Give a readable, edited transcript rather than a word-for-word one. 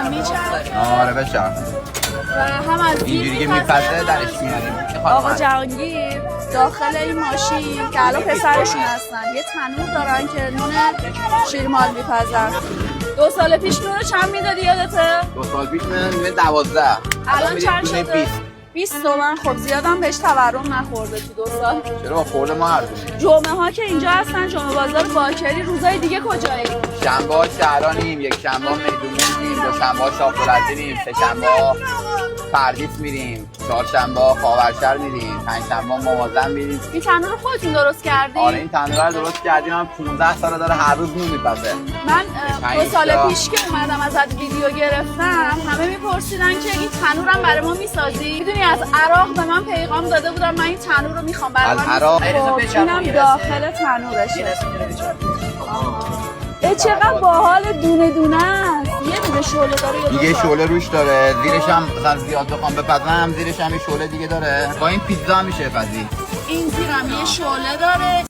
هم میچرخه آره بچرخ و هم از اینجوری که میپسه درش میاریم. آقا جهانگیر داخل این ماشین که الان پسرشون هستن یه تنور دارن که نون شیرمال میپزن. 2 سال پیش نون چند میدادی یادته؟ 2 سال پیش من 12. الان چند شده؟ 20 تومن. خب زیادم بهش تورم نخورده تو 2 سال. چرا با خورده ما ارزونه؟ جمعه ها که اینجا هستن، جمعه بازار باکری، روزای دیگه کجایی؟ شنبه ها شهرانیم، یک شنبه ها میدونیم، دو شنبه ها شاپولتیم، سه شنبه ها پردیس میریم، 4 شنبه ها خاورشهر میریم، 5 شنبه ها موازن میریم. این تنور رو خودتون درست کردین؟ آره این تنور رو درست کردیم. من 15 سال داره هر روز نون میپزه. من 2 سال پیش که اومدم ازت ویدیو گرفتم همه میپرسیدن که این تنورم برای ما میسازی؟ میدونی از عراق به من پیغام داده بودم من این تنور رو میخوام برای من. عراق اینم داخل تنورشه. چقدر باحال، دونه دونه است. یه دونه شعله داره. دیگه شعله روش داره. زیرش هم مثلا زیاد بخوام بپزم زیرش هم یه شعله دیگه داره. با این پیتزا هم میشه بپزی. این زیرم یه شعله داره.